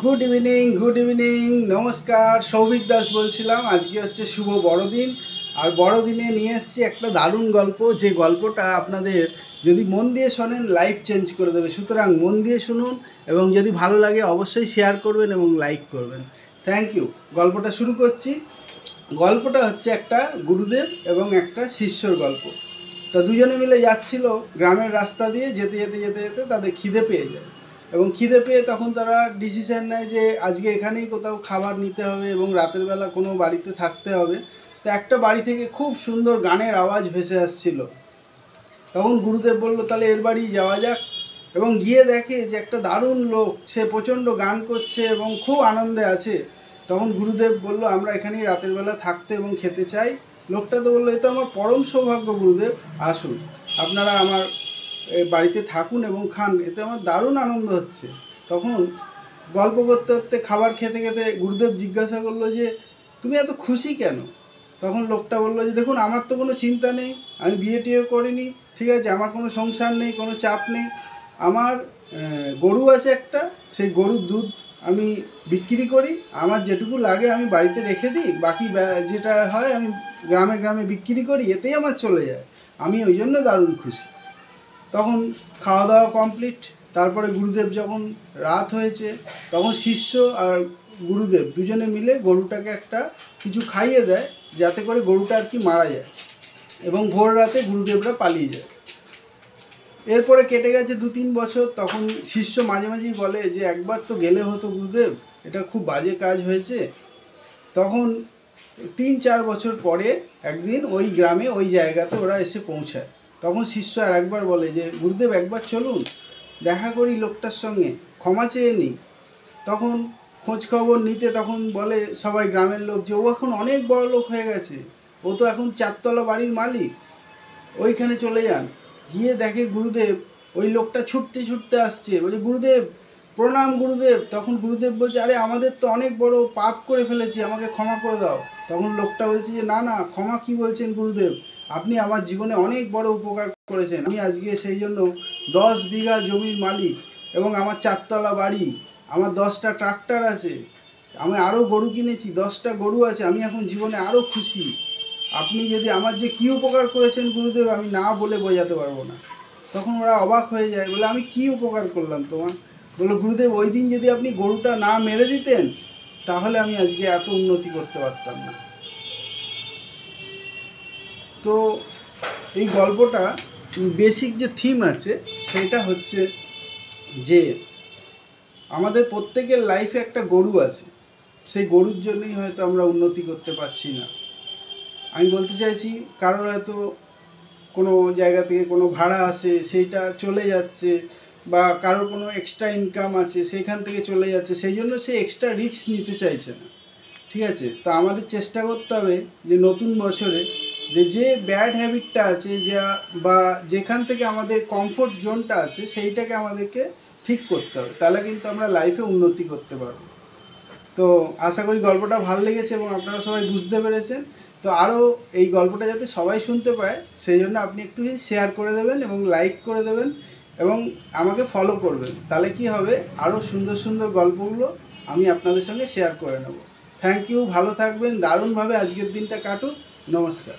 Good evening নমস্কার। সৌভিক দাস বলছিলাম। আজকে হচ্ছে শুভ বড়দিন, আর বড়দিনে নিয়ে এসেছি একটা দারুণ গল্প, যে গল্পটা আপনাদের যদি মন দিয়ে শোনেন লাইফ চেঞ্জ করে দেবে। সুতরাং মন দিয়ে শুনুন, এবং যদি ভালো লাগে অবশ্যই শেয়ার করবেন এবং লাইক করবেন। Thank you. গল্পটা শুরু করছি। গল্পটা হচ্ছে একটা গুরুদেব এবং একটা শিষ্যর গল্প। তা দুজনে মিলে যাচ্ছিল গ্রামের রাস্তা দিয়ে, যেতে যেতে যেতে যেতে তাদের খিদে পেয়ে যায়, এবং খিদে পেয়ে তখন তারা ডিসিশন নেয় যে আজকে এখানেই কোথাও খাবার নিতে হবে এবং রাতের বেলা কোনো বাড়িতে থাকতে হবে। তো একটা বাড়ি থেকে খুব সুন্দর গানের আওয়াজ ভেসে আসছিল। তখন গুরুদেব বলল, তাহলে এর বাড়ি যাওয়া যাক। এবং গিয়ে দেখে যে একটা দারুণ লোক, সে প্রচণ্ড গান করছে এবং খুব আনন্দে আছে। তখন গুরুদেব বলল, আমরা এখানেই রাতের বেলা থাকতে এবং খেতে চাই। লোকটা তো বললো, এ তো আমার পরম সৌভাগ্য গুরুদেব, আসুন আপনারা আমার বাড়িতে থাকুন এবং খান, এতে আমার দারুণ আনন্দ হচ্ছে। তখন গল্প করতে করতে খাবার খেতে খেতে গুরুদেব জিজ্ঞাসা করলো যে, তুমি এত খুশি কেন? তখন লোকটা বললো যে, দেখুন আমার তো কোনো চিন্তা নেই, আমি বিয়ে টিয়ে করিনি, ঠিক আছে, আমার কোনো সংসার নেই, কোনো চাপ নেই। আমার গরু আছে একটা, সেই গরুর দুধ আমি বিক্রি করি, আমার যেটুকু লাগে আমি বাড়িতে রেখে দিই, বাকি যেটা হয় আমি গ্রামে গ্রামে বিক্রি করি, এতেই আমার চলে যায়। আমি ওই জন্য দারুণ খুশি। তখন খাওয়া দাওয়া কমপ্লিট। তারপরে গুরুদেব যখন রাত হয়েছে, তখন শিষ্য আর গুরুদেব দুজনে মিলে গরুটাকে একটা কিছু খাইয়ে দেয়, যাতে করে গরুটা আর কি মারা যায়, এবং ভোর রাতে গুরুদেবরা পালিয়ে যায়। এরপরে কেটে গেছে 2-3 বছর। তখন শিষ্য মাঝে মাঝেই বলে যে, একবার তো গেলে হতো গুরুদেব, এটা খুব বাজে কাজ হয়েছে। তখন 3-4 বছর পরে একদিন ওই গ্রামে ওই জায়গাতে ওরা এসে পৌঁছায়। তখন শিষ্য আর একবার বলে যে, গুরুদেব একবার চলুন, দেখা করি লোকটার সঙ্গে, ক্ষমা চেয়ে নিই। তখন খোঁজ খবর নিতে তখন বলে সবাই, গ্রামের লোক, যে ও এখন অনেক বড় লোক হয়ে গেছে, ও তো এখন 4তলা বাড়ির মালিক, ওইখানে চলে যান। গিয়ে দেখে গুরুদেব, ওই লোকটা ছুটতে ছুটতে আসছে, বলছে, গুরুদেব প্রণাম গুরুদেব। তখন গুরুদেব বলছে, আরে আমাদের তো অনেক বড় পাপ করে ফেলেছি, আমাকে ক্ষমা করে দাও। তখন লোকটা বলছে যে, না না, ক্ষমা কি বলছেন গুরুদেব, আপনি আমার জীবনে অনেক বড় উপকার করেছেন। আমি আজকে সেই জন্য 10 বিঘা জমির মালিক, এবং আমার 4তলা বাড়ি, আমার 10টা ট্রাক্টর আছে, আমি আরও গরু কিনেছি, 10টা গরু আছে, আমি এখন জীবনে আরও খুশি। আপনি যদি আমার যে কী উপকার করেছেন গুরুদেব, আমি না বলে বোঝাতে পারবো না। তখন ওরা অবাক হয়ে যায়, বলে, আমি কী উপকার করলাম তোমার? বললো, গুরুদেব ওই দিন যদি আপনি গরুটা না মেরে দিতেন, তাহলে আমি আজকে এত উন্নতি করতে পারতাম না। তো এই গল্পটা বেসিক যে থিম আছে সেটা হচ্ছে যে, আমাদের প্রত্যেকের লাইফে একটা গরু আছে, সেই গরুর জন্যই হয়তো আমরা উন্নতি করতে পারছি না। আমি বলতে চাইছি, কারোর হয়তো কোনো জায়গা থেকে কোনো ভাড়া আসে, সেইটা চলে যাচ্ছে, বা কারোর কোনো এক্সট্রা ইনকাম আছে, সেইখান থেকে চলে যাচ্ছে, সেই জন্য সে এক্সট্রা রিস্ক নিতে চাইছে না। ঠিক আছে, তো আমাদের চেষ্টা করতে হবে যে নতুন বছরে যে ব্যাড হ্যাবিটটা আছে, যা বা যেখান থেকে আমাদের কমফোর্ট জোনটা আছে, সেইটাকে আমাদেরকে ঠিক করতে হবে, তাহলে কিন্তু আমরা লাইফে উন্নতি করতে পারবো। তো আশা করি গল্পটা ভালো লেগেছে এবং আপনারা সবাই বুঝতে পেরেছেন। তো আরও এই গল্পটা যাতে সবাই শুনতে পায়, সেই জন্য আপনি একটু শেয়ার করে দেবেন এবং লাইক করে দেবেন এবং আমাকে ফলো করবেন। তাহলে কি হবে, আরও সুন্দর সুন্দর গল্পগুলো আমি আপনাদের সঙ্গে শেয়ার করে নেব। থ্যাংক ইউ, ভালো থাকবেন, দারুণভাবে আজকের দিনটা কাটুক। নমস্কার।